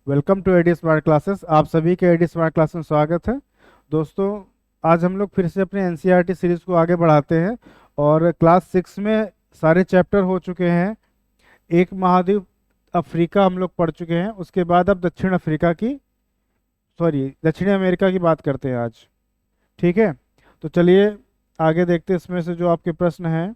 Welcome to AD smart classes. आप सभी के एडी स्मार्ट क्लास में स्वागत है। दोस्तों, आज हम लोग फिर से अपने एनसीईआरटी सीरीज को आगे बढ़ाते हैं और क्लास 6 में सारे चैप्टर हो चुके हैं। एक महाद्वीप अफ्रीका हम लोग पढ़ चुके हैं, उसके बाद अब दक्षिण अफ्रीका की दक्षिणी अमेरिका की बात करते हैं आज। ठीक है, तो चलिए आगे देखते हैं इसमें से जो आपके प्रश्न हैं।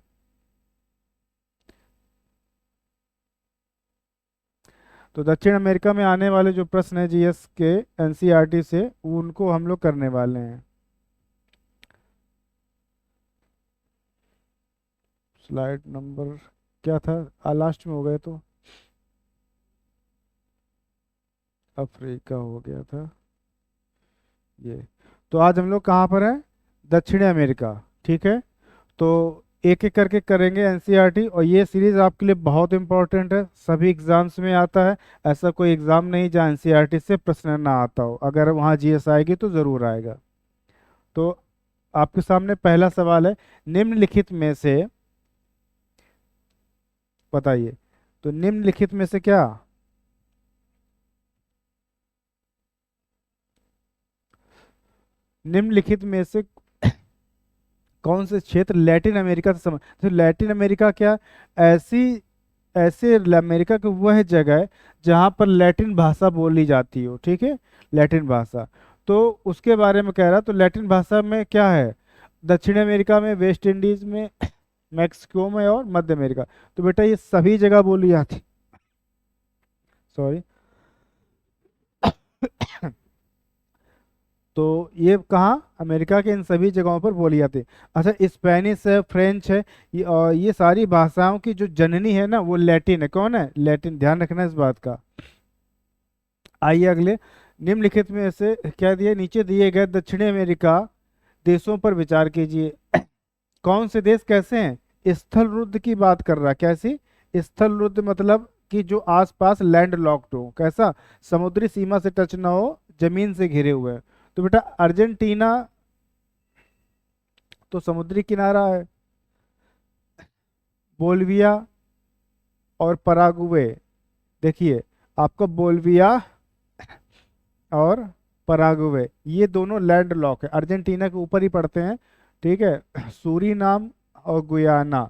तो दक्षिण अमेरिका में आने वाले जो प्रश्न है जीएस के एनसीईआरटी से, उनको हम लोग करने वाले हैं। स्लाइड नंबर क्या था? लास्ट में हो गए तो अफ्रीका हो गया था ये। तो आज हम लोग कहाँ पर हैं? दक्षिणी अमेरिका। ठीक है, तो एक एक करके करेंगे एनसीईआरटी, और ये सीरीज आपके लिए बहुत इंपॉर्टेंट है, सभी एग्जाम्स में आता है। ऐसा कोई एग्जाम नहीं जहाँ एनसीईआरटी से प्रश्न ना आता हो, अगर वहाँ जीएस आएगी तो जरूर आएगा। तो आपके सामने पहला सवाल है, निम्नलिखित में से बताइए। तो निम्नलिखित में से क्या, निम्नलिखित में से कौन से क्षेत्र लैटिन अमेरिका से तो लैटिन अमेरिका क्या, ऐसी ऐसे अमेरिका की वह जगह है जहाँ पर लैटिन भाषा बोली जाती हो। ठीक है, लैटिन भाषा, तो उसके बारे में कह रहा। तो लैटिन भाषा में क्या है? दक्षिण अमेरिका में, वेस्ट इंडीज में, मैक्सिको में और मध्य अमेरिका। तो बेटा ये सभी जगह बोली जाती, सॉरी तो ये कहाँ, अमेरिका के इन सभी जगहों पर बोली जाती है। अच्छा, स्पेनिश है, फ्रेंच है, और ये सारी भाषाओं की जो जननी है ना, वो लैटिन है। कौन है? लैटिन। ध्यान रखना इस बात का। आइए अगले, निम्नलिखित में से क्या दिए, नीचे दिए गए दक्षिणी अमेरिका देशों पर विचार कीजिए। कौन से देश कैसे हैं? स्थल रुद्ध की बात कर रहा है। कैसी? स्थल रुद्ध मतलब कि जो आसपास लैंड लॉक्ड हो। कैसा? समुद्री सीमा से टच ना हो, जमीन से घिरे हुए हैं। तो बेटा अर्जेंटीना तो समुद्री किनारा है, बोल्विया और पराग्वे। देखिए, आपका बोल्विया और पराग्वे ये दोनों लैंड लॉक है, अर्जेंटीना के ऊपर ही पड़ते हैं। ठीक है, सूरीनाम और गुयाना।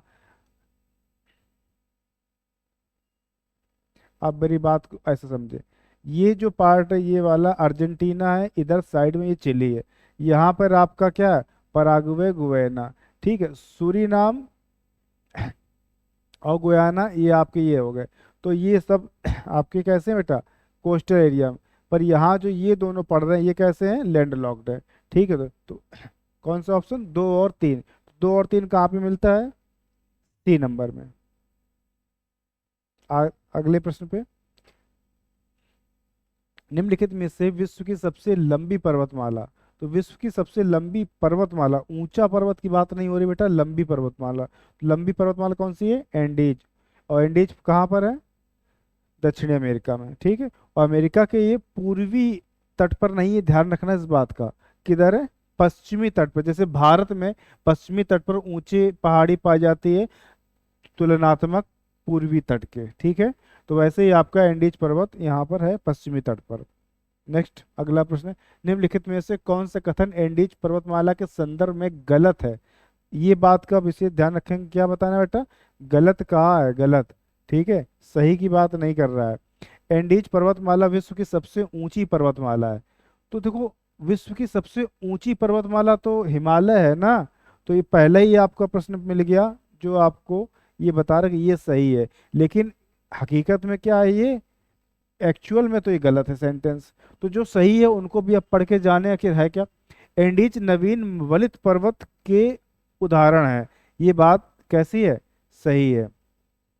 आप मेरी बात को ऐसे समझे, ये जो पार्ट है ये वाला अर्जेंटीना है, इधर साइड में ये चिली है। यहाँ पर आपका क्या है? Paraguay, Guyana. ठीक है, सूरीनाम और गुयाना ये आपके ये हो गए। तो ये सब आपके कैसे हैं बेटा? कोस्टल एरिया में। पर यहाँ जो ये दोनों पड़ रहे हैं ये कैसे हैं? लैंड लॉक्ड है। ठीक है, तो कौन सा ऑप्शन? 2 और 3। 2 और 3 कहाँ पे मिलता है? C नंबर में। अगले प्रश्न पे, निम्नलिखित में से विश्व की सबसे लंबी पर्वतमाला। तो विश्व की सबसे लंबी पर्वतमाला, ऊंचा पर्वत की बात नहीं हो रही बेटा, लंबी पर्वतमाला। लंबी पर्वतमाला कौन सी है? एंडीज। और एंडीज कहाँ पर है? दक्षिणी अमेरिका में। ठीक है, और अमेरिका के ये पूर्वी तट पर नहीं है, ध्यान रखना इस बात का। किधर है? पश्चिमी तट पर। जैसे भारत में पश्चिमी तट पर ऊंचे पहाड़ी पाई जाती है तुलनात्मक पूर्वी तट के। ठीक है, तो वैसे ही आपका एंडीज पर्वत यहाँ पर है पश्चिमी तट पर। नेक्स्ट अगला प्रश्न है, निम्नलिखित में से कौन सा कथन एंडीज पर्वतमाला के संदर्भ में गलत है? ये बात का विशेष ध्यान रखेंगे। क्या बताना है बेटा? गलत कहाँ है? गलत। ठीक है, सही की बात नहीं कर रहा है। एंडीज पर्वतमाला विश्व की सबसे ऊंची पर्वतमाला है। तो देखो, विश्व की सबसे ऊंची पर्वतमाला तो हिमालय है ना। तो ये पहले ही आपका प्रश्न मिल गया जो आपको ये बता रहा है कि ये सही है। लेकिन हकीकत में क्या है ये? एक्चुअल में तो ये गलत है सेंटेंस। तो जो सही है उनको भी अब पढ़ के जाने आखिर है क्या। एंडीज नवीन वलित पर्वत के उदाहरण है। ये बात कैसी है? सही है।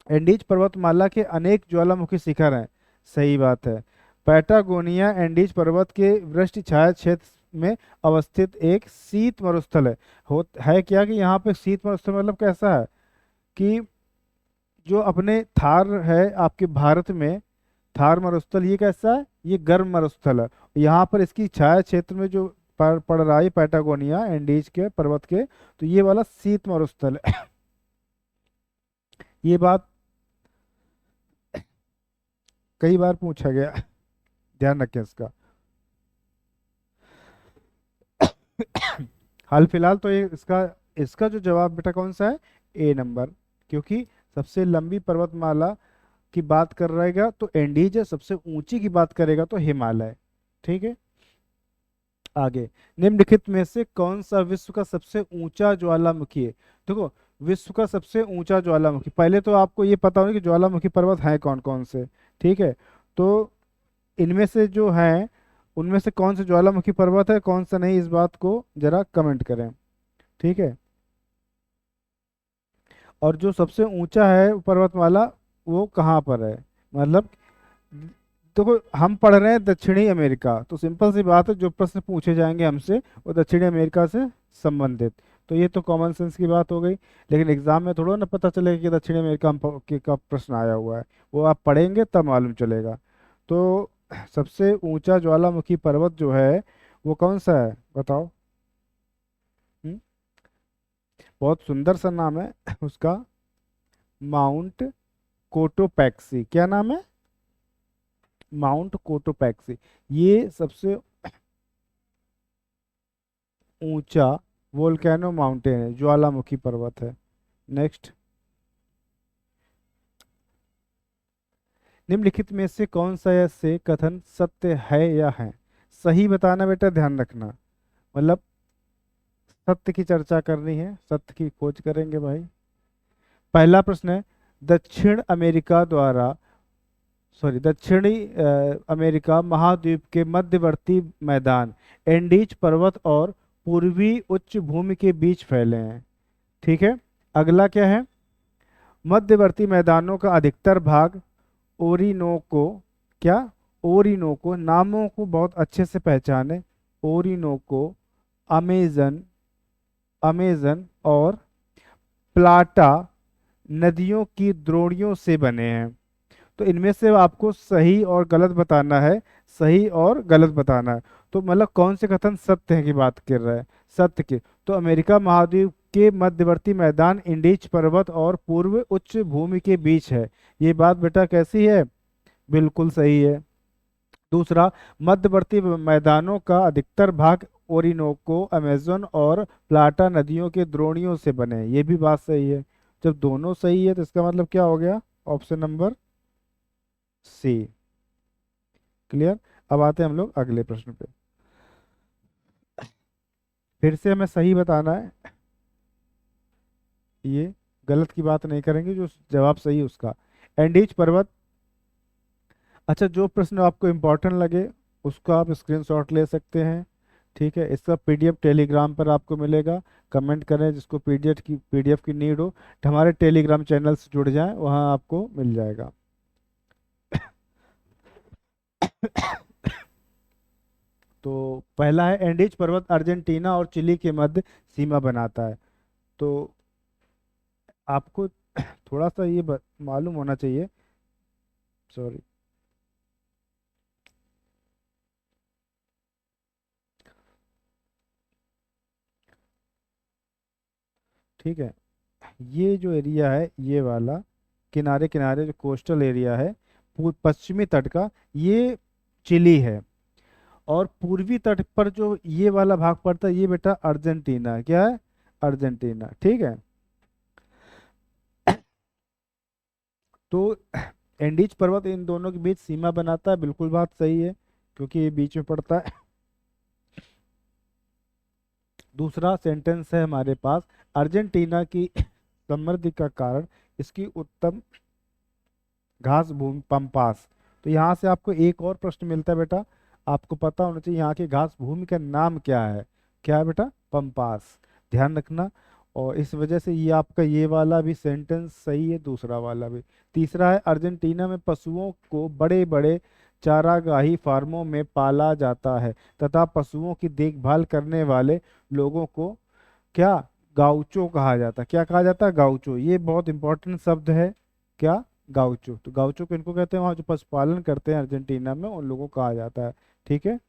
एंडीज पर्वतमाला के अनेक ज्वालामुखी शिखर हैं। सही बात है। पैटागोनिया एंडीज पर्वत के वृष्टि छाया क्षेत्र में अवस्थित एक शीत मरुस्थल है क्या? कि यहाँ पे शीत मरुस्थल मतलब कैसा है कि जो अपने थार है आपके भारत में, थार मरुस्थल ये कैसा है? ये गर्म मरुस्थल है। यहाँ पर इसकी छाया क्षेत्र में जो पड़ रहा है पैटागोनिया एंडीज के पर्वत के, तो ये वाला शीत मरुस्थल है। ये बात कई बार पूछा गया। ध्यान रखें इसका। हाल फिलहाल तो ये इसका इसका जो जवाब बेटा कौन सा है, ए नंबर। क्योंकि सबसे लंबी पर्वतमाला की बात कर रहेगा तो एंडीज है, सबसे ऊंची की बात करेगा तो हिमालय। ठीक है, आगे। निम्नलिखित में से कौन सा विश्व का सबसे ऊंचा ज्वालामुखी है? देखो, विश्व का सबसे ऊंचा ज्वालामुखी, पहले तो आपको ये पता होगा कि ज्वालामुखी पर्वत हैं कौन कौन से। ठीक है, तो इनमें से जो है उनमें से कौन सा ज्वालामुखी पर्वत है, कौन सा नहीं, इस बात को जरा कमेंट करें। ठीक है, और जो सबसे ऊंचा है पर्वतमाला वो कहाँ पर है, मतलब देखो हम पढ़ रहे हैं दक्षिणी अमेरिका, तो सिंपल सी बात है जो प्रश्न पूछे जाएंगे हमसे वो दक्षिणी अमेरिका से संबंधित। तो ये तो कॉमन सेंस की बात हो गई, लेकिन एग्जाम में थोड़ा ना पता चलेगा कि दक्षिणी अमेरिका का प्रश्न आया हुआ है, वो आप पढ़ेंगे तब मालूम चलेगा। तो सबसे ऊंचा ज्वालामुखी पर्वत जो है वो कौन सा है बताओ। हम्म? बहुत सुंदर सा नाम है उसका, माउंट कोटोपैक्सी। क्या नाम है? Mount Cotopaxi. ये सबसे ऊंचा वोल्केनो माउंटेन है, ज्वालामुखी पर्वत है। नेक्स्ट, निम्नलिखित में से कौन सा यह से कथन सत्य है या है? सही बताना बेटा, ध्यान रखना, मतलब सत्य की चर्चा करनी है, सत्य की खोज करेंगे भाई। पहला प्रश्न है, दक्षिण अमेरिका द्वारा सॉरी दक्षिणी अमेरिका महाद्वीप के मध्यवर्ती मैदान एंडीज पर्वत और पूर्वी उच्च भूमि के बीच फैले हैं। ठीक है, अगला क्या है, मध्यवर्ती मैदानों का अधिकतर भाग ओरिनोको, क्या, ओरिनोको, नामों को बहुत अच्छे से पहचाने, ओरिनोको, अमेजन, अमेजन और प्लाटा नदियों की द्रोणियों से बने हैं। तो इनमें से आपको सही और गलत बताना है, सही और गलत बताना है। तो मतलब कौन से कथन सत्य है की बात कर रहा है, सत्य के। तो अमेरिका महाद्वीप के मध्यवर्ती मैदान इंडीज पर्वत और पूर्व उच्च भूमि के बीच है, ये बात बेटा कैसी है, बिल्कुल सही है। दूसरा, मध्यवर्ती मैदानों का अधिकतर भाग ओरिनोको, अमेज़न और प्लाटा नदियों के द्रोणियों से बने हैं, ये भी बात सही है। जब दोनों सही है तो इसका मतलब क्या हो गया, ऑप्शन नंबर सी। क्लियर। अब आते हैं हम लोग अगले प्रश्न पे। फिर से हमें सही बताना है, ये गलत की बात नहीं करेंगे, जो जवाब सही है उसका। एंडीज पर्वत, अच्छा जो प्रश्न आपको इम्पोर्टेंट लगे उसको आप स्क्रीनशॉट ले सकते हैं। ठीक है, इसका पीडीएफ टेलीग्राम पर आपको मिलेगा। कमेंट करें जिसको पीडीएफ की नीड हो, तो हमारे टेलीग्राम चैनल से जुड़ जाएं, वहाँ आपको मिल जाएगा। तो पहला है, एंडीज पर्वत अर्जेंटीना और चिली के मध्य सीमा बनाता है। तो आपको थोड़ा सा ये मालूम होना चाहिए, सॉरी, ठीक है, ये जो एरिया है ये वाला, किनारे किनारे जो कोस्टल एरिया है पश्चिमी तट का, ये चिली है। और पूर्वी तट पर जो ये वाला भाग पड़ता है ये बेटा अर्जेंटीना है। क्या है? अर्जेंटीना। ठीक है, तो एंडीज पर्वत इन दोनों के बीच सीमा बनाता है, बिल्कुल बात सही है, क्योंकि ये बीच में पड़ता है। दूसरा सेंटेंस है हमारे पास, अर्जेंटीना की समृद्धि का कारण इसकी उत्तम घास भूमि पंपास। तो यहाँ से आपको एक और प्रश्न मिलता है बेटा, आपको पता होना चाहिए यहाँ की घास भूमि का नाम क्या है। क्या है बेटा? पंपास। ध्यान रखना। और इस वजह से ये आपका ये वाला भी सेंटेंस सही है, दूसरा वाला भी। तीसरा है, अर्जेंटीना में पशुओं को बड़े बड़े चारागाही फार्मों में पाला जाता है तथा पशुओं की देखभाल करने वाले लोगों को क्या, गाउचो कहा जाता है। क्या कहा जाता है? गाउचो। ये बहुत इंपॉर्टेंट शब्द है। क्या? गाउचो। तो गाउचो को इनको कहते हैं, वहाँ जो पशुपालन करते हैं अर्जेंटीना में उन लोगों को कहा जाता है। ठीक है,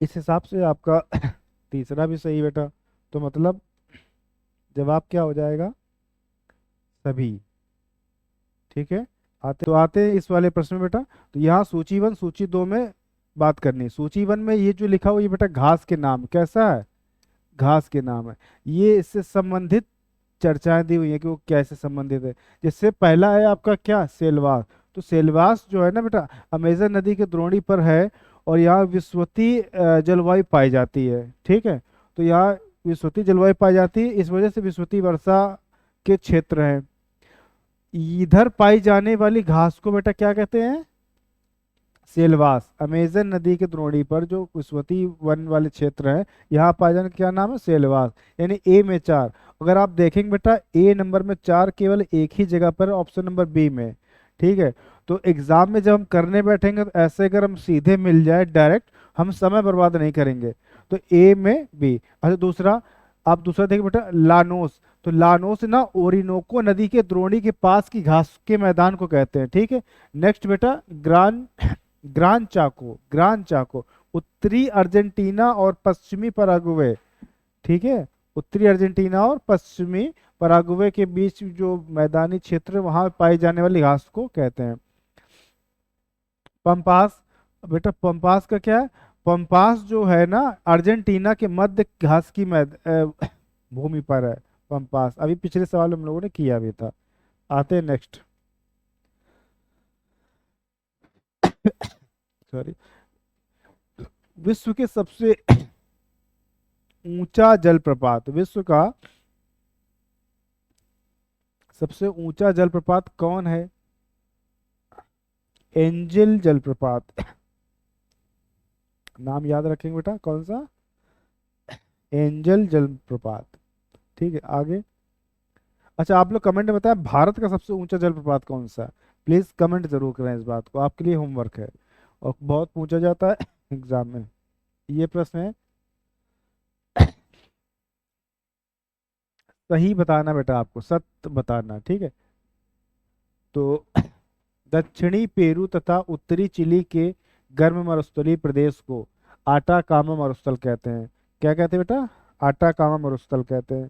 इस हिसाब से आपका तीसरा भी सही बेटा। तो मतलब जवाब क्या हो जाएगा? सभी। ठीक है, आते हैं इस वाले प्रश्न में बेटा। तो यहाँ सूची 1 सूची 2 में बात करनी है। सूची 1 में ये जो लिखा हुआ ये बेटा घास के नाम कैसा है, घास के नाम है। ये इससे संबंधित चर्चाएं दी हुई है कि वो कैसे संबंधित है। जिससे पहला है आपका क्या, सेलवास। तो सेलवास जो है ना बेटा अमेजन नदी के द्रोणी पर है और यहाँ विश्वती जलवायु पाई जाती है। ठीक है, तो यहाँ विश्वती जलवायु पाई जाती है, इस वजह से विश्वती वर्षा के क्षेत्र हैं। इधर पाई जाने वाली घास को बेटा क्या कहते हैं, सेलवास। अमेजन नदी के द्रोणी पर जो विश्वती वन वाले क्षेत्र है यहाँ पाए जाने का क्या नाम है, सेलवास। यानी ए में 4। अगर आप देखेंगे बेटा ए नंबर में 4 केवल एक ही जगह पर, ऑप्शन नंबर बी में। ठीक है, तो एग्जाम में जब हम करने बैठेंगे तो ऐसे अगर हम सीधे मिल जाए डायरेक्ट, हम समय बर्बाद नहीं करेंगे। तो ए में बी। अच्छा दूसरा, आप दूसरा देखिए बेटा लानोस। तो लानोस ना ओरिनोको नदी के द्रोणी के पास की घास के मैदान को कहते हैं। ठीक है, नेक्स्ट बेटा ग्रान चाको। ग्रान चाको उत्तरी अर्जेंटीना और पश्चिमी पराग्वे। ठीक है, उत्तरी अर्जेंटीना और पश्चिमी पराग्वे के बीच जो मैदानी क्षेत्र है वहां पाई जाने वाली घास को कहते हैं पंपास। बेटा पंपास का क्या है, पंपास जो है ना अर्जेंटीना के मध्य घास की भूमि पर है पंपास। अभी पिछले सवाल हम लोगों ने किया भी था। आते हैं नेक्स्ट, सॉरी। विश्व के सबसे ऊंचा जलप्रपात, विश्व का सबसे ऊंचा जलप्रपात कौन है, एंजल जलप्रपात। नाम याद रखेंगे बेटा कौन सा, एंजल जलप्रपात। ठीक है आगे। अच्छा आप लोग कमेंट में बताएं भारत का सबसे ऊंचा जलप्रपात कौन सा है। प्लीज कमेंट जरूर करें, इस बात को आपके लिए होमवर्क है और बहुत पूछा जाता है एग्जाम में। ये प्रश्न है, सही बताना बेटा, आपको सत्य बताना। ठीक है, तो दक्षिणी पेरू तथा उत्तरी चिली के गर्म मरुस्थलीय प्रदेश को आटाकामा मरुस्थल कहते हैं। क्या कहते हैं बेटा, आटाकामा मरुस्थल कहते हैं।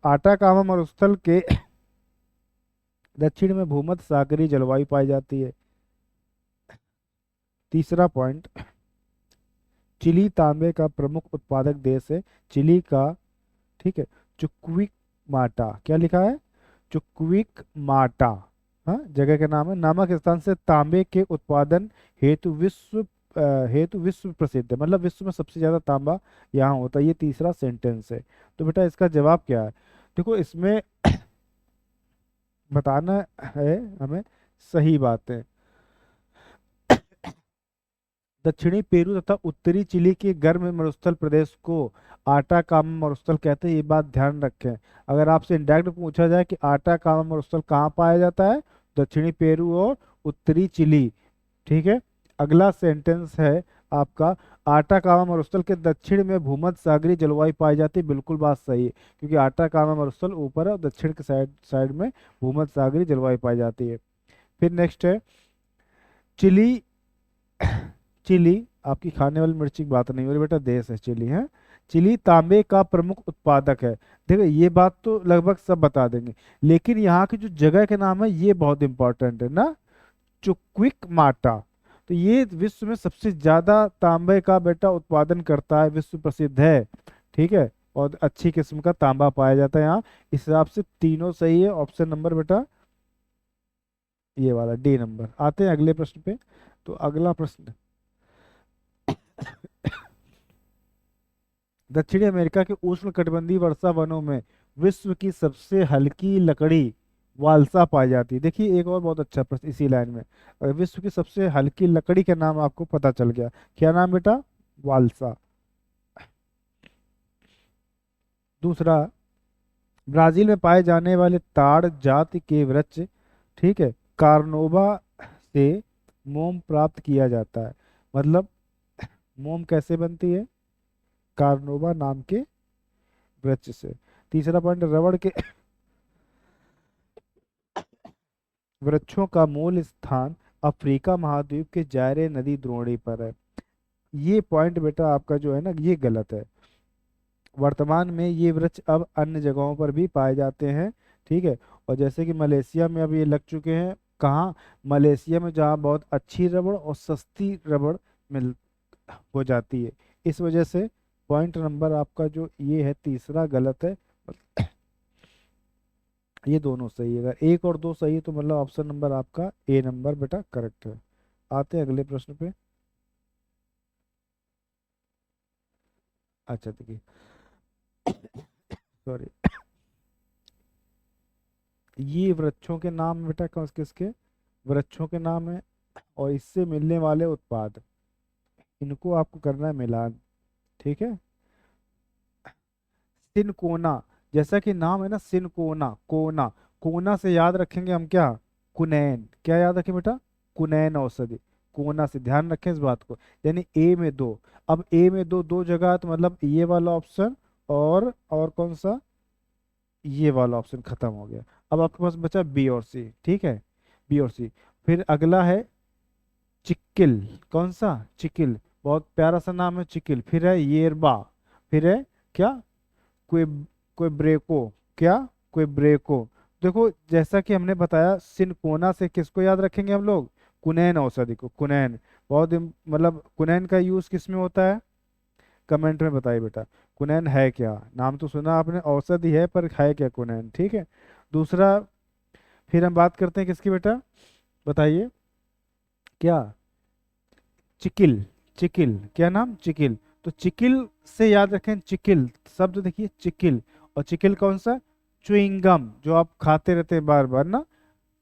आटाकामा मरुस्थल के दक्षिण में भूमध्य सागरीय जलवायु पाई जाती है। तीसरा पॉइंट, चिली तांबे का प्रमुख उत्पादक देश है। चिली का, ठीक है, चुक्विक माटा। क्या लिखा है, चुक्विक माटा, हाँ जगह का नाम है। नामक स्थान से तांबे के उत्पादन हेतु विश्व प्रसिद्ध है। मतलब विश्व में सबसे ज्यादा तांबा यहाँ होता है। ये तीसरा सेंटेंस है। तो बेटा इसका जवाब क्या है, देखो इसमें बताना है हमें सही बातें। दक्षिणी पेरू तथा उत्तरी चिली के गर्म मरुस्थल प्रदेश को आटाकामा मरुस्थल कहते हैं। ये बात ध्यान रखें। अगर आपसे इंडायरेक्ट पूछा जाए कि आटाकामा मरुस्थल कहाँ पाया जाता है, दक्षिणी पेरू और उत्तरी चिली। ठीक है, अगला सेंटेंस है आपका, आटाकामा मरुस्थल के दक्षिण में भूमध्य सागरीय जलवायु पाई जाती है। बिल्कुल बात सही है, क्योंकि आटाकामा मरुस्थल ऊपर है और दक्षिण के साइड साइड में भूमध्य सागरीय जलवायु पाई जाती है। फिर नेक्स्ट है चिली। चिली आपकी खाने वाली मिर्ची की बात नहीं हो रही बेटा, देश है चिली है। चिली तांबे का प्रमुख उत्पादक है। देखो ये बात तो लगभग सब बता देंगे, लेकिन यहाँ की जो जगह के नाम है ये बहुत इंपॉर्टेंट है ना, चुक्विक माटा। तो ये विश्व में सबसे ज्यादा तांबे का बेटा उत्पादन करता है, विश्व प्रसिद्ध है। ठीक है, और अच्छी किस्म का तांबा पाया जाता है यहाँ। इस हिसाब से तीनों सही है। ऑप्शन नंबर बेटा ये वाला डी नंबर। आते हैं अगले प्रश्न पे। तो अगला प्रश्न, दक्षिणी अमेरिका के उष्णकटिबंधीय वर्षा वनों में विश्व की सबसे हल्की लकड़ी वाल्सा पाई जाती है। देखिए एक और बहुत अच्छा प्रश्न इसी लाइन में, अगर विश्व की सबसे हल्की लकड़ी का नाम आपको पता चल गया, क्या नाम बेटा, वाल्सा। दूसरा, ब्राजील में पाए जाने वाले ताड़ जाति के वृक्ष, ठीक है, कार्नोबा से मोम प्राप्त किया जाता है। मतलब मोम कैसे बनती है, कार्नोबा नाम के वृक्ष से। तीसरा पॉइंट, रबड़ के वृक्षों का मूल स्थान अफ्रीका महाद्वीप के जायरे नदी द्रोणी पर है। ये पॉइंट बेटा आपका जो है ना ये गलत है। वर्तमान में ये वृक्ष अब अन्य जगहों पर भी पाए जाते हैं। ठीक है, और जैसे कि मलेशिया में अब ये लग चुके हैं, कहाँ? मलेशिया में, जहाँ बहुत अच्छी रबड़ और सस्ती रबड़ मिल हो जाती है। इस वजह से पॉइंट नंबर आपका जो ये है तीसरा गलत है। ये दोनों सही है, अगर एक और दो सही है तो मतलब ऑप्शन नंबर आपका ए नंबर बेटा करेक्ट है। आते हैं अगले प्रश्न पे। अच्छा देखिए, सॉरी, ये वृक्षों के नाम बेटा कौन किसके? वृक्षों के नाम है और इससे मिलने वाले उत्पाद, इनको आपको करना है मिलान। ठीक है। सिनकोना, जैसा कि नाम है ना सिनकोना, कोना, कोना से याद रखेंगे हम क्या? कुनैन। क्या याद रखें बेटा? कुनैन औषधि। कोना से ध्यान रखें इस बात को। यानी ए में दो, अब ए में दो, दो जगह है, तो मतलब ये वाला ऑप्शन और कौन सा? ये वाला ऑप्शन खत्म हो गया। अब आपके पास बचा बी और सी। ठीक है, बी और सी। फिर अगला है चिक्किल। कौन सा? चिकिल। बहुत प्यारा सा नाम है चिकिल। फिर है येरबा। फिर है क्या? कोई कोई ब्रेको। क्या? कोई ब्रेको। देखो जैसा कि हमने बताया, सिनकोना से किसको याद रखेंगे हम लोग? कुनैन औषधि को। कुनैन बहुत मतलब कुनैन का यूज किस में होता है? कमेंट में बताइए बेटा। कुनैन है क्या? नाम तो सुना आपने, औषधि है, पर है क्या कुनैन? ठीक है। दूसरा, फिर हम बात करते हैं किसकी बेटा? बताइए क्या? चिकिल। चिकिल, क्या नाम? चिकिल। तो चिकिल से याद रखें, चिकिल शब्द देखिए, चिकिल। और चिकिल कौन सा? च्युइंगम, जो आप खाते रहते हैं बार बार ना।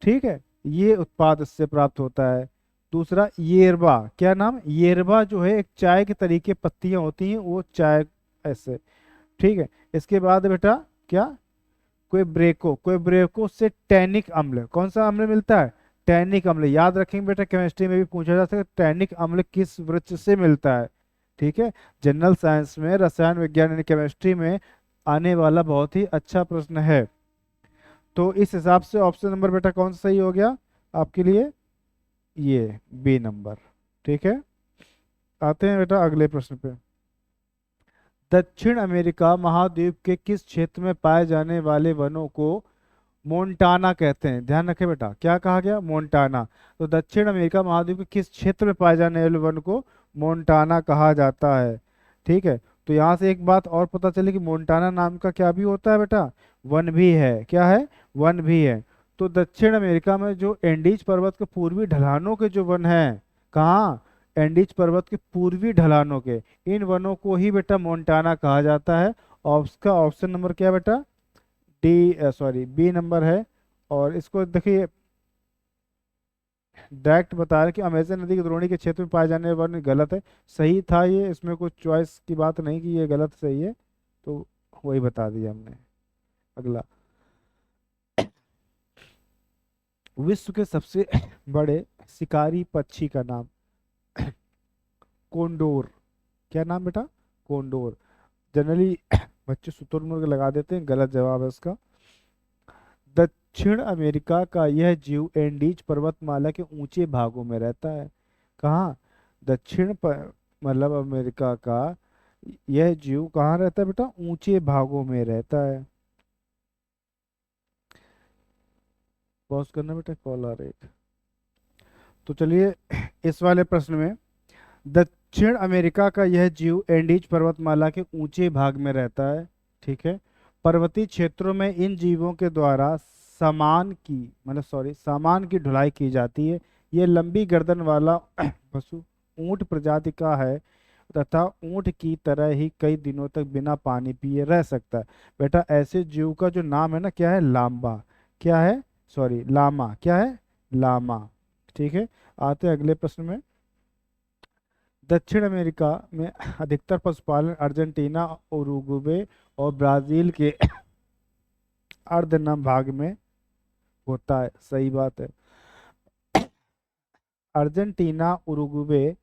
ठीक है, ये उत्पाद इससे प्राप्त होता है। दूसरा येरबा, क्या नाम? येरबा जो है एक चाय के तरीके पत्तियां होती हैं, वो चाय ऐसे। ठीक है। इसके बाद बेटा क्या? कोई ब्रेको। कोई ब्रेको से टैनिक अम्ल, कौन सा अम्ल मिलता है? टैनिक अम्ल। याद रखेंगे बेटा, केमिस्ट्री में भी पूछा जा सकता है टैनिक अम्ल किस वृक्ष से मिलता है। ठीक है। जनरल साइंस में, रसायन विज्ञान यानी केमिस्ट्री में आने वाला बहुत ही अच्छा प्रश्न है। तो इस हिसाब से ऑप्शन नंबर बेटा कौन सा सही हो गया आपके लिए? ये बी नंबर। ठीक है। आते हैं बेटा अगले प्रश्न पे। दक्षिण अमेरिका महाद्वीप के किस क्षेत्र में पाए जाने वाले वनों को मोन्टाना कहते हैं? ध्यान रखें बेटा, क्या कहा गया? मोन्टाना। तो दक्षिण अमेरिका महाद्वीप के किस क्षेत्र में पाए जाने वाले वन को मोन्टाना कहा जाता है? ठीक है। तो यहाँ से एक बात और पता चली कि मोन्टाना नाम का क्या भी होता है बेटा? वन भी है। क्या है? वन भी है। तो दक्षिण अमेरिका में जो एंडीज पर्वत के पूर्वी ढलानों के जो वन हैं, कहाँ? एंडीज पर्वत के पूर्वी ढलानों के, इन वनों को ही बेटा मोन्टाना कहा जाता है। और उसका ऑप्शन नंबर क्या है बेटा? डी, सॉरी, बी नंबर है। और इसको देखिए, डायरेक्ट बता रहे कि अमेजन नदी की द्रोणी के क्षेत्र में पाए जाने वाले वन गलत है। सही था ये, इसमें कुछ चॉइस की बात नहीं कि ये गलत सही है, तो वही बता दिया हमने। अगला, विश्व के सबसे बड़े शिकारी पक्षी का नाम? कोंडोर। क्या नाम बेटा? कोंडोर। जनरली बच्चे शुतुरमुर्ग लगा देते हैं, गलत जवाब है इसका। दक्षिण अमेरिका का यह जीव एंडीज पर्वतमाला के ऊंचे भागों में रहता है। कहाँ? मतलब अमेरिका का यह जीव कहाँ रहता है बेटा? ऊंचे भागों में रहता है। पॉज करना बेटा, कॉल आ रही है। तो चलिए, इस वाले प्रश्न में, दक्षिण अमेरिका का यह जीव एंडीज पर्वतमाला के ऊंचे भाग में रहता है। ठीक है। पर्वतीय क्षेत्रों में इन जीवों के द्वारा सामान की ढुलाई की जाती है। यह लंबी गर्दन वाला पशु ऊंट प्रजाति का है तथा ऊंट की तरह ही कई दिनों तक बिना पानी पिए रह सकता है। बेटा ऐसे जीव का जो नाम है ना, क्या है? लांबा। क्या है? सॉरी, लामा। क्या है? लामा। ठीक है। आते हैं अगले प्रश्न में। दक्षिण अमेरिका में अधिकतर पशुपालन अर्जेंटीना, उरुग्वे और ब्राजील के अर्धनम भाग में होता है। सही बात है। अर्जेंटीना, उरुग्वे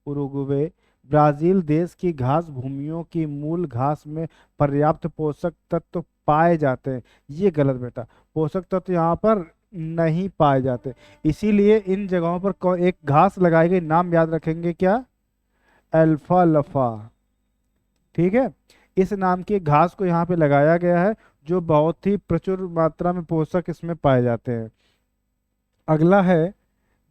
उरुग्वे ब्राजील देश की घास भूमियों की मूल घास में पर्याप्त पोषक तत्व पाए जाते हैं। ये गलत बेटा, पोषक तत्व यहाँ पर नहीं पाए जाते। इसीलिए इन जगहों पर एक घास लगाई गई, नाम याद रखेंगे क्या? अल्फा लफा। ठीक है। इस नाम की घास को यहाँ पे लगाया गया है, जो बहुत ही प्रचुर मात्रा में पोषक इसमें पाए जाते हैं। अगला है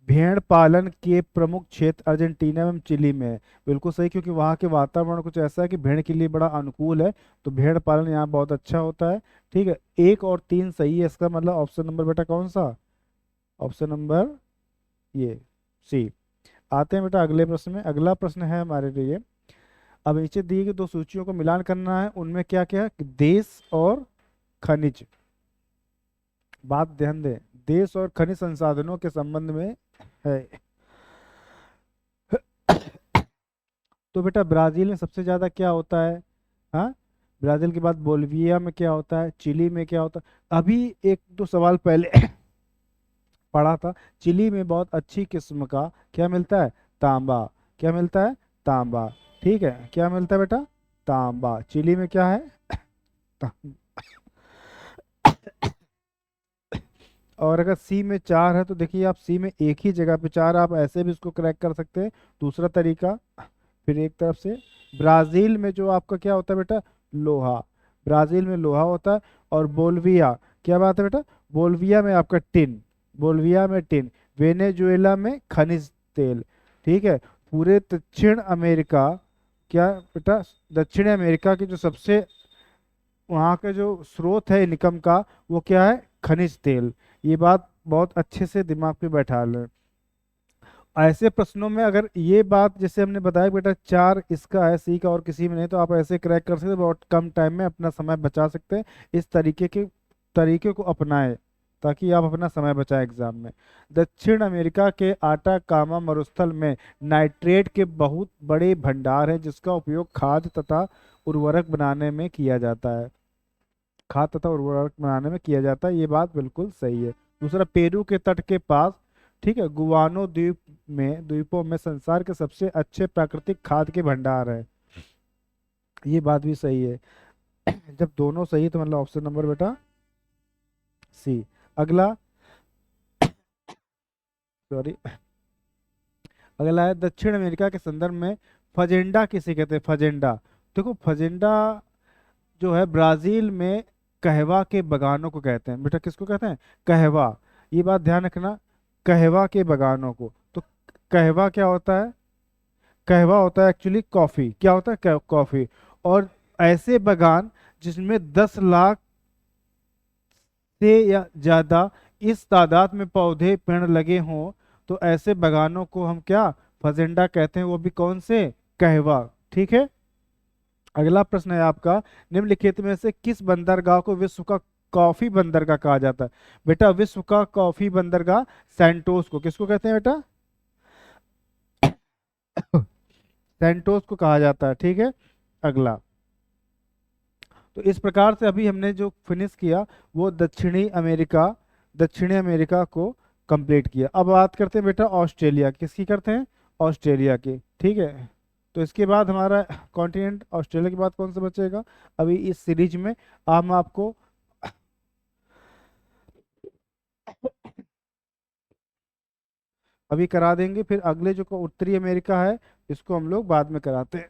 भेड़ पालन के प्रमुख क्षेत्र अर्जेंटीना एवं चिली में है। बिल्कुल सही, क्योंकि वहाँ के वातावरण कुछ ऐसा है कि भेड़ के लिए बड़ा अनुकूल है, तो भेड़ पालन यहाँ बहुत अच्छा होता है। ठीक है, 1 और 3 सही है, इसका मतलब ऑप्शन नंबर बेटा कौन सा? ऑप्शन नंबर ये सी। आते हैं बेटा अगले प्रश्न में। अगला प्रश्न है हमारे लिए, अब नीचे दिए गए दो सूचियों को मिलान करना है, उनमें क्या क्या है? देश और खनिज। बात ध्यान दें, देश और खनिज संसाधनों के संबंध में है। तो बेटा ब्राजील में सबसे ज्यादा क्या होता है? हाँ, ब्राजील के बाद बोलिविया में क्या होता है? चिली में क्या होता है? अभी 1 2 सवाल पहले पढ़ा था, चिली में बहुत अच्छी किस्म का क्या मिलता है? तांबा। क्या मिलता है? तांबा। ठीक है, क्या मिलता है बेटा? तांबा। चिली में क्या है? तांबा। और अगर सी में 4 है तो देखिए, आप सी में एक ही जगह पे 4, आप ऐसे भी इसको क्रैक कर सकते हैं। दूसरा तरीका, फिर एक तरफ से ब्राजील में जो आपका क्या होता है बेटा? लोहा। ब्राजील में लोहा होता है। और बोल्विया, क्या बात है बेटा? बोल्विया में आपका टिन। बोल्विया में टिन। वेनेजुएला में खनिज तेल। ठीक है, पूरे दक्षिण अमेरिका, क्या बेटा? दक्षिण अमेरिका की जो सबसे वहाँ का जो स्रोत है इनकम का, वो क्या है? खनिज तेल। ये बात बहुत अच्छे से दिमाग पे बैठा लें। ऐसे प्रश्नों में अगर ये बात जैसे हमने बताया बेटा 4 इसका है, सी का और किसी में नहीं, तो आप ऐसे क्रैक कर सकते हैं, बहुत कम टाइम में अपना समय बचा सकते हैं। इस तरीके को अपनाएं ताकि आप अपना समय बचाएं एग्जाम में। दक्षिण अमेरिका के आटाकामा मरुस्थल में नाइट्रेट के बहुत बड़े भंडार हैं, जिसका उपयोग खाद तथा उर्वरक बनाने में किया जाता है। खाद तथा उर्वरक बनाने में किया जाता है, ये बात बिल्कुल सही है। दूसरा, पेरू के तट के पास, ठीक है, गुवानो द्वीपों में संसार के सबसे अच्छे प्राकृतिक खाद के भंडार है, ये बात भी सही है। जब दोनों सही है तो मतलब ऑप्शन नंबर बेटा सी। अगला, सॉरी, अगला है दक्षिण अमेरिका के संदर्भ में फजेंडा किसे कहते हैं? फजेंडा, देखो फजेंडा जो है ब्राजील में कहवा के बगानों को कहते हैं। बेटा किसको कहते हैं? कहवा। ये बात ध्यान रखना, कहवा के बगानों को। तो कहवा क्या होता है? कहवा होता है एक्चुअली कॉफी। क्या होता है? कॉफी। और ऐसे बगान जिसमें 10 लाख से या ज्यादा इस तादाद में पौधे पेड़ लगे हों, तो ऐसे बगानों को हम क्या? फजेंडा कहते हैं, वो भी कौन से? कहवा। ठीक है, अगला प्रश्न है आपका, निम्नलिखित में से किस बंदरगाह को विश्व का कॉफी बंदरगाह कहा जाता है? बेटा विश्व का कॉफी बंदरगाह सैंटोस को किसको कहते हैं बेटा? सैंटोस को कहा जाता है। ठीक है, अगला, तो इस प्रकार से अभी हमने जो फिनिश किया वो दक्षिणी अमेरिका को कंप्लीट किया। अब बात करते हैं बेटा ऑस्ट्रेलिया, किसकी करते हैं? ऑस्ट्रेलिया की। ठीक है, तो इसके बाद हमारा कॉन्टिनेंट ऑस्ट्रेलिया के बाद कौन सा बचेगा अभी इस सीरीज में? हम आपको अभी करा देंगे, फिर अगले जो को उत्तरी अमेरिका है इसको हम लोग बाद में कराते हैं।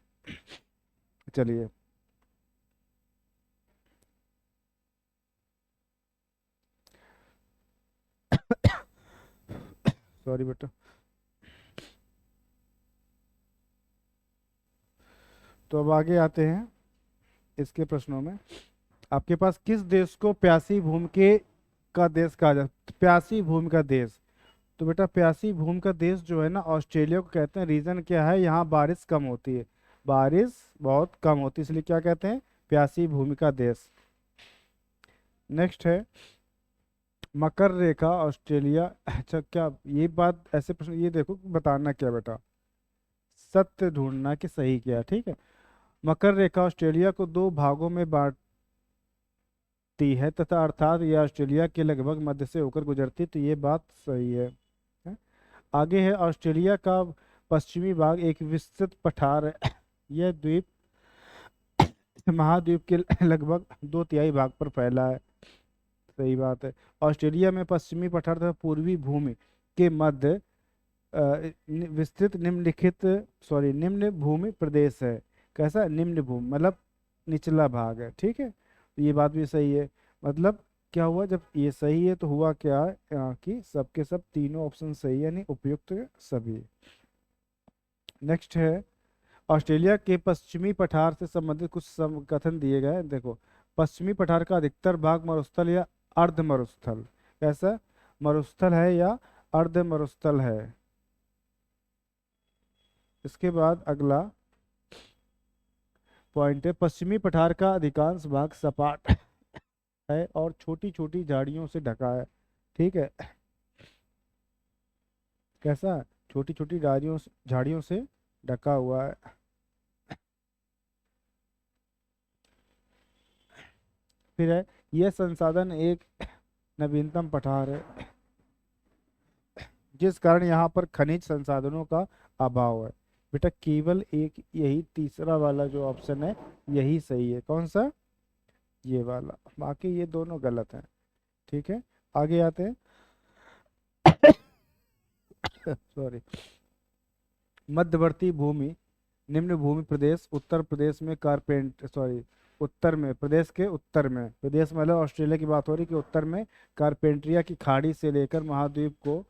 चलिए, सॉरी बेटा। तो अब आगे आते हैं इसके प्रश्नों में। आपके पास किस देश को प्यासी भूमि के का देश कहा जाता? प्यासी भूमि का देश, तो बेटा प्यासी भूमि का देश जो है ना, ऑस्ट्रेलिया को कहते हैं। रीजन क्या है? यहाँ बारिश कम होती है, बारिश बहुत कम होती है, इसलिए क्या कहते हैं? प्यासी भूमि का देश। नेक्स्ट है मकर रेखा ऑस्ट्रेलिया। अच्छा, क्या ये बात ऐसे प्रश्न, ये देखो बताना क्या बेटा, सत्य ढूंढना कि सही क्या है। ठीक है, मकर रेखा ऑस्ट्रेलिया को 2 भागों में बांटती है तथा अर्थात यह ऑस्ट्रेलिया के लगभग मध्य से होकर गुजरती है, तो ये बात सही है। हैं? आगे है ऑस्ट्रेलिया का पश्चिमी भाग एक विस्तृत पठार है। यह द्वीप महाद्वीप के लगभग 2/3 भाग पर फैला है, सही बात है। ऑस्ट्रेलिया में पश्चिमी पठार तथा पूर्वी भूमि के मध्य विस्तृत निम्न भूमि प्रदेश है। कैसा? निम्न भूमि मतलब निचला भाग है। ठीक है, तो ये बात भी सही है, मतलब क्या हुआ, जब ये सही है तो हुआ क्या कि सबके सब तीनों ऑप्शन सही है, यानी उपयुक्त सभी। नेक्स्ट है, ऑस्ट्रेलिया के पश्चिमी पठार से संबंधित कुछ कथन दिए गए हैं। देखो, पश्चिमी पठार का अधिकतर भाग मरुस्थल या अर्ध मरुस्थल, कैसा, मरुस्थल है या अर्ध मरुस्थल है। इसके बाद अगला पॉइंट है, पश्चिमी पठार का अधिकांश भाग सपाट है और छोटी छोटी झाड़ियों से ढका है। ठीक है, कैसा, छोटी छोटी झाड़ियों से ढका हुआ है। फिर है, यह संसाधन एक नवीनतम पठार है जिस कारण यहाँ पर खनिज संसाधनों का अभाव है। बेटा केवल एक यही तीसरा वाला जो ऑप्शन है यही सही है, कौन सा, ये वाला, बाकी ये दोनों गलत हैं। ठीक है, आगे आते हैं। सॉरी, मध्यवर्ती भूमि, निम्न भूमि प्रदेश, उत्तर प्रदेश में उत्तर में, प्रदेश के उत्तर में, प्रदेश मतलब ऑस्ट्रेलिया की बात हो रही कि उत्तर में कारपेंट्रिया की खाड़ी से लेकर महाद्वीप को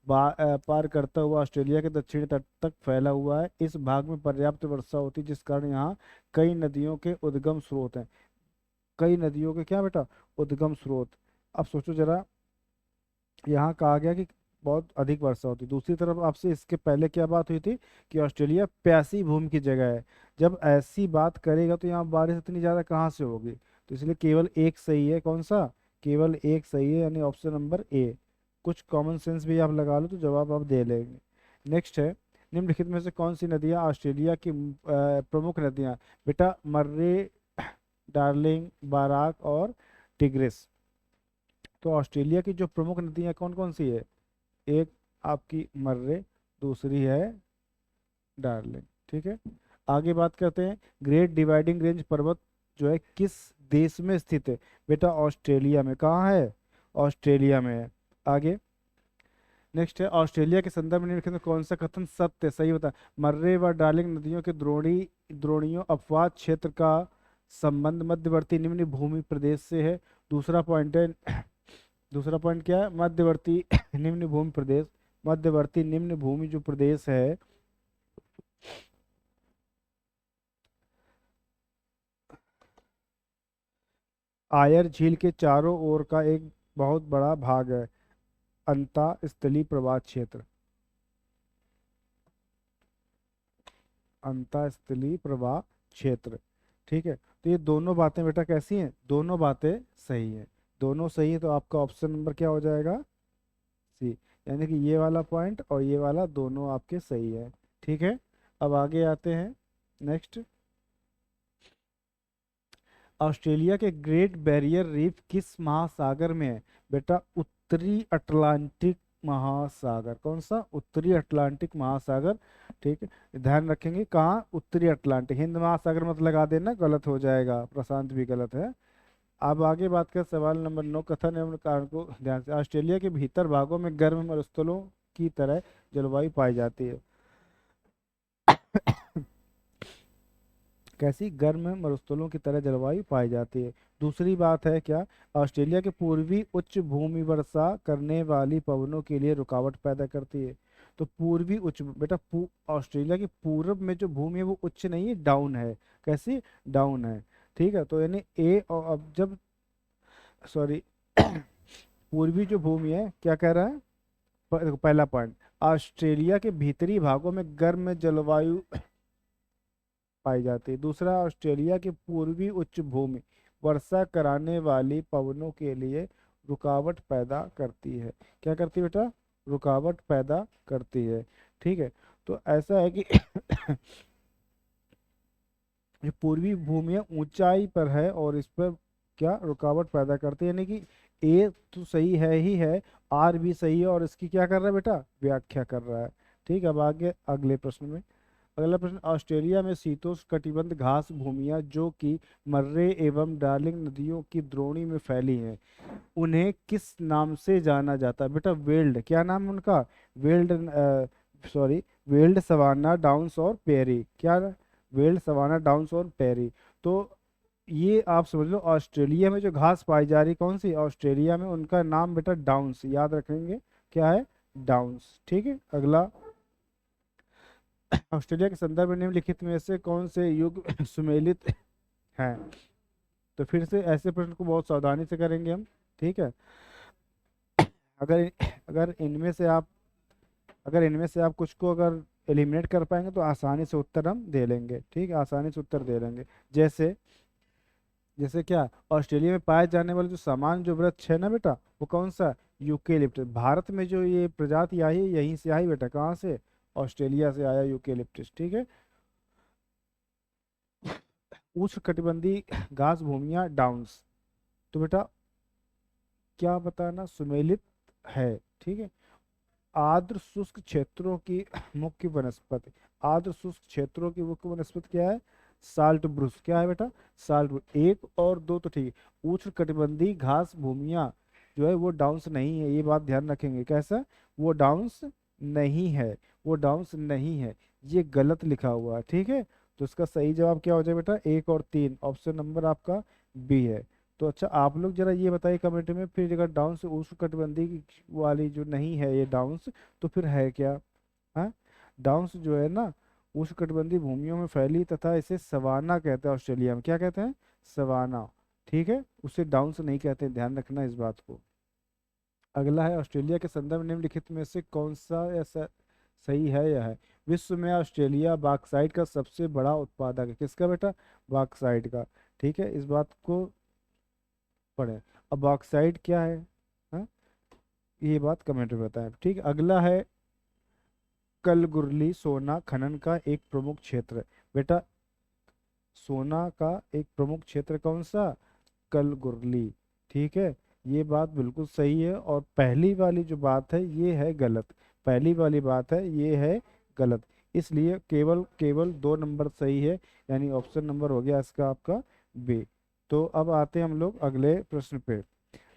पार करता हुआ ऑस्ट्रेलिया के दक्षिणी तट तक फैला हुआ है। इस भाग में पर्याप्त वर्षा होती है जिस कारण यहाँ कई नदियों के उद्गम स्रोत हैं। कई नदियों के क्या बेटा, उद्गम स्रोत। अब सोचो जरा, यहाँ कहा गया कि बहुत अधिक वर्षा होती है, दूसरी तरफ आपसे इसके पहले क्या बात हुई थी कि ऑस्ट्रेलिया प्यासी भूमि की जगह है। जब ऐसी बात करेगा तो यहाँ बारिश इतनी ज़्यादा कहाँ से होगी, तो इसलिए केवल एक सही है, कौन सा, केवल एक सही है, यानी ऑप्शन नंबर ए। कुछ कॉमन सेंस भी आप लगा लो तो जवाब आप दे लेंगे। नेक्स्ट है, निम्नलिखित में से कौन सी नदियाँ ऑस्ट्रेलिया की प्रमुख नदियाँ, बेटा मर्रे, डार्लिंग, बाराक और टिग्रिस। तो ऑस्ट्रेलिया की जो प्रमुख नदियाँ कौन कौन सी है, एक आपकी मर्रे, दूसरी है डार्लिंग। ठीक है, आगे बात करते हैं, ग्रेट डिवाइडिंग रेंज पर्वत जो है किस देश में स्थित है, बेटा ऑस्ट्रेलिया में। कहाँ है, ऑस्ट्रेलिया में है। आगे नेक्स्ट है, ऑस्ट्रेलिया के संदर्भ में निम्नलिखित में कौन सा कथन सत्य है, सही बता। मर्रे व डार्लिंग नदियों के द्रोणियों अपवाद क्षेत्र का संबंध मध्यवर्ती निम्न भूमि प्रदेश से है। दूसरा पॉइंट है, दूसरा पॉइंट क्या है, मध्यवर्ती निम्न भूमि प्रदेश, मध्यवर्ती निम्न भूमि जो प्रदेश है आयर झील के चारों ओर का एक बहुत बड़ा भाग है, अंतःस्थलीय प्रवाह क्षेत्र, अंतःस्थलीय प्रवाह क्षेत्र। ठीक है, तो ये दोनों बातें बेटा कैसी हैं, दोनों बातें सही हैं, दोनों सही है, तो आपका ऑप्शन नंबर क्या हो जाएगा, सी, यानी कि ये वाला पॉइंट और ये वाला दोनों आपके सही है। ठीक है, अब आगे आते हैं। नेक्स्ट, ऑस्ट्रेलिया के ग्रेट बैरियर रीफ किस महासागर में है, बेटा उत्तरी अटलांटिक महासागर, कौन सा, उत्तरी अटलांटिक महासागर। ठीक है, ध्यान रखेंगे कहाँ, उत्तरी अटलांटिक, हिंद महासागर मत लगा देना, गलत हो जाएगा, प्रशांत भी गलत है। अब आगे बात कर, सवाल नंबर 9, कथन एवं कारण को ध्यान से, ऑस्ट्रेलिया के भीतर भागों में गर्म मरुस्थलों की तरह जलवायु पाई जाती है। कैसी, गर्म मरुस्थलों की तरह जलवायु पाई जाती है। दूसरी बात है क्या, ऑस्ट्रेलिया के पूर्वी उच्च भूमि वर्षा करने वाली पवनों के लिए रुकावट पैदा करती है। तो पूर्वी उच्च बेटा ऑस्ट्रेलिया के पूर्व में जो भूमि है वो उच्च नहीं है, डाउन है, कैसी, डाउन है। ठीक है, तो यानी ए, और अब जब, सॉरी, पूर्वी जो भूमि है क्या कह रहा है, देखो पहला पॉइंट, ऑस्ट्रेलिया के भीतरी भागों में गर्म जलवायु पाई जाती है। दूसरा, ऑस्ट्रेलिया की पूर्वी उच्च भूमि वर्षा कराने वाली पवनों के लिए रुकावट पैदा करती है, क्या करती है बेटा, रुकावट पैदा करती है। ठीक है, तो ऐसा है कि ये पूर्वी भूमि है, ऊंचाई पर है और इस पर क्या रुकावट पैदा करती है, यानी कि ए तो सही है ही है, आर भी सही है, और इसकी क्या कर रहा है बेटा, व्याख्या कर रहा है। ठीक है, अब आगे अगले प्रश्न में, अगला प्रश्न, ऑस्ट्रेलिया में शीतोष्ण कटिबंध घास भूमियां जो कि मर्रे एवं डार्लिंग नदियों की द्रोणी में फैली हैं उन्हें किस नाम से जाना जाता है, बेटा वेल्ड, क्या नाम है उनका, veld, sorry, veld savanna downs और पेरी, क्या, वेल्ड सवाना डाउन्स और पेरी। तो ये आप समझ लो, ऑस्ट्रेलिया में जो घास पाई जा रही कौन सी, ऑस्ट्रेलिया में, उनका नाम बेटा डाउन्स, याद रखेंगे क्या है, डाउन्स। ठीक है, अगला, ऑस्ट्रेलिया के संदर्भ में निम्नलिखित में से कौन से युग सुमेलित हैं। तो फिर से ऐसे प्रश्न को बहुत सावधानी से करेंगे हम। ठीक है, अगर अगर इनमें से आप अगर इनमें से आप कुछ को अगर एलिमिनेट कर पाएंगे तो आसानी से उत्तर हम दे लेंगे। ठीक है, आसानी से उत्तर दे लेंगे। जैसे जैसे क्या, ऑस्ट्रेलिया में पाए जाने वाले जो सामान्य जो वृक्ष है ना बेटा, वो कौन सा, यूकेलिप्टस। भारत में जो ये प्रजाति आई है यहीं से आई बेटा, कहाँ से, ऑस्ट्रेलिया से आया यूकेलिप्टस। ठीक है, उष्णकटिबंधीय घास भूमियां डाउन्स, तो बेटा क्या बताना, सुमेलित है। ठीक है, आर्द्र शुष्क क्षेत्रों की मुख्य वनस्पति, आर्द्र शुष्क क्षेत्रों की मुख्य वनस्पति क्या है, साल्ट ब्रूस। क्या है बेटा, साल्ट ब्रूस। एक और दो तो ठीक है, उष्ण कटिबंधीय घास भूमियां जो है वो डाउन्स नहीं है, ये बात ध्यान रखेंगे। कैसा, वो डाउन्स नहीं है, वो डाउन्स नहीं है, ये गलत लिखा हुआ है। ठीक है, तो इसका सही जवाब क्या हो जाए बेटा, एक और तीन, ऑप्शन नंबर आपका बी है। तो अच्छा, आप लोग जरा ये बताइए कमेंट में, फिर अगर डाउन्स उष्ण कटिबंधीय वाली जो नहीं है ये डाउन्स, तो फिर है क्या। हाँ, डाउन्स जो है ना, उष्णकटिबंधीय भूमियों में फैली तथा इसे सवाना कहते हैं ऑस्ट्रेलिया में, क्या कहते हैं, सवाना। ठीक है, उसे डाउन्स नहीं कहते, ध्यान रखना इस बात को। अगला है, ऑस्ट्रेलिया के संदर्भ निम्नलिखित में से कौन सा ऐसा सही है, यह है, विश्व में ऑस्ट्रेलिया बॉक्साइट का सबसे बड़ा उत्पादक है। किसका बेटा, बॉक्साइट का। ठीक है, इस बात को पढ़ें। अब बॉक्साइट क्या है, हाँ, ये बात कमेंट में बताएं। ठीक है, अगला है, कलगुरली सोना खनन का एक प्रमुख क्षेत्र है। बेटा सोना का एक प्रमुख क्षेत्र कौन सा, कलगुरली। ठीक है, ये बात बिल्कुल सही है, और पहली वाली जो बात है ये है गलत, पहली वाली बात है ये है गलत, इसलिए केवल केवल दो नंबर सही है, यानी ऑप्शन नंबर हो गया इसका आपका बी। तो अब आते हैं हम लोग अगले प्रश्न पे,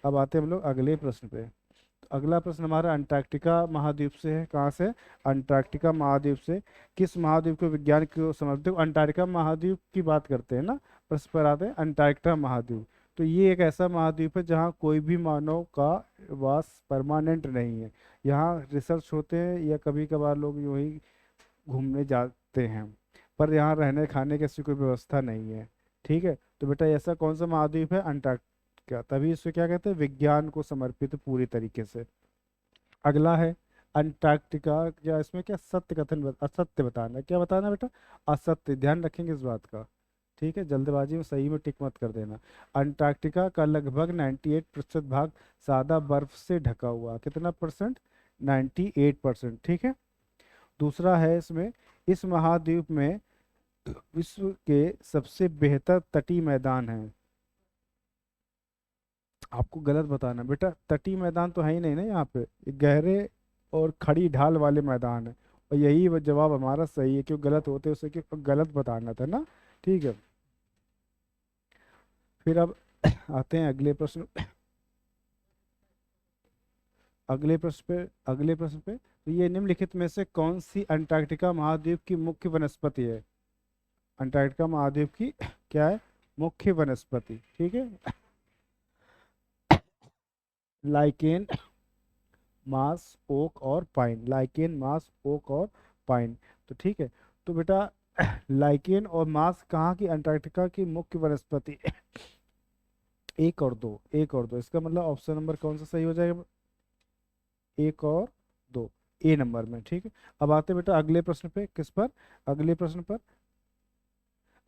अब आते हैं हम लोग अगले प्रश्न पे। अगला प्रश्न हमारा अंटार्कटिका महाद्वीप से है। कहाँ से, अंटार्कटिका महाद्वीप से। किस महाद्वीप को विज्ञान को समझते हो, अंटार्कटिका महाद्वीप की बात करते हैं ना, प्रश्न पर आते हैं अंटार्कटिका महाद्वीप। तो ये एक ऐसा महाद्वीप है जहाँ कोई भी मानव का वास परमानेंट नहीं है, यहाँ रिसर्च होते हैं या कभी कभार लोग यूं ही घूमने जाते हैं, पर यहाँ रहने खाने की ऐसी कोई व्यवस्था नहीं है। ठीक है, तो बेटा ऐसा कौन सा महाद्वीप है, अंटार्कटिका, तभी इसे क्या कहते हैं, विज्ञान को समर्पित पूरी तरीके से। अगला है, अंटार्कटिका, या इसमें क्या सत्य कथन असत्य बताना है, क्या बताना है बेटा, असत्य, ध्यान रखेंगे इस बात का। ठीक है, जल्दबाजी में सही में टिक मत कर देना। अंटार्कटिका का लगभग 98% भाग सादा बर्फ से ढका हुआ, कितना परसेंट, 98%। ठीक है, दूसरा है इसमें, इस महाद्वीप में विश्व के सबसे बेहतर तटीय मैदान है। आपको गलत बताना बेटा, तटीय मैदान तो है ही नहीं ना यहाँ पे, ये गहरे और खड़ी ढाल वाले मैदान है, और यही वो जवाब हमारा सही है, क्यों गलत होते उसे क्यों गलत बताना था ना। ठीक है, फिर अब आते हैं अगले प्रश्न, अगले प्रश्न पे। तो ये निम्नलिखित में से कौन सी अंटार्कटिका महाद्वीप की मुख्य वनस्पति है, अंटार्कटिका महाद्वीप की क्या है, मुख्य वनस्पति। ठीक है, लाइकेन, मास, ओक और पाइन, लाइकेन, मास, ओक और पाइन। तो ठीक है, तो बेटा लाइकेन और मास कहाँ की, अंटार्कटिका की मुख्य वनस्पति। एक और दो, एक और दो, इसका मतलब ऑप्शन नंबर कौन सा सही हो जाएगा, एक और दो, ए नंबर में। ठीक है, अब आते हैं बेटा अगले प्रश्न पे, किस पर, अगले प्रश्न पर।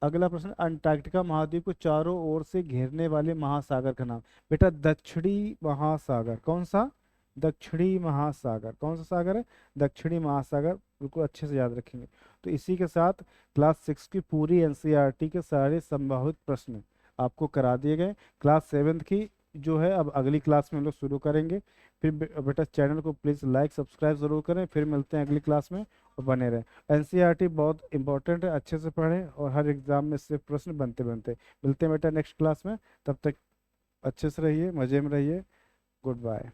अगला प्रश्न, अंटार्कटिका महाद्वीप को चारों ओर से घेरने वाले महासागर का नाम। बेटा दक्षिणी महासागर, कौन सा, दक्षिणी महासागर, कौन सा सागर है, दक्षिणी महासागर, बिल्कुल अच्छे से याद रखेंगे। तो इसी के साथ क्लास 6 की पूरी एनसीईआरटी के सारे संभावित प्रश्न आपको करा दिए गए। क्लास 7 की जो है अब अगली क्लास में हम लोग शुरू करेंगे। फिर बेटा चैनल को प्लीज़ लाइक सब्सक्राइब ज़रूर करें, फिर मिलते हैं अगली क्लास में, और बने रहें। एनसीईआरटी बहुत इंपॉर्टेंट है, अच्छे से पढ़ें, और हर एग्जाम में से प्रश्न बनते बनते। मिलते हैं बेटा नेक्स्ट क्लास में, तब तक अच्छे से रहिए, मज़े में रहिए, गुड बाय।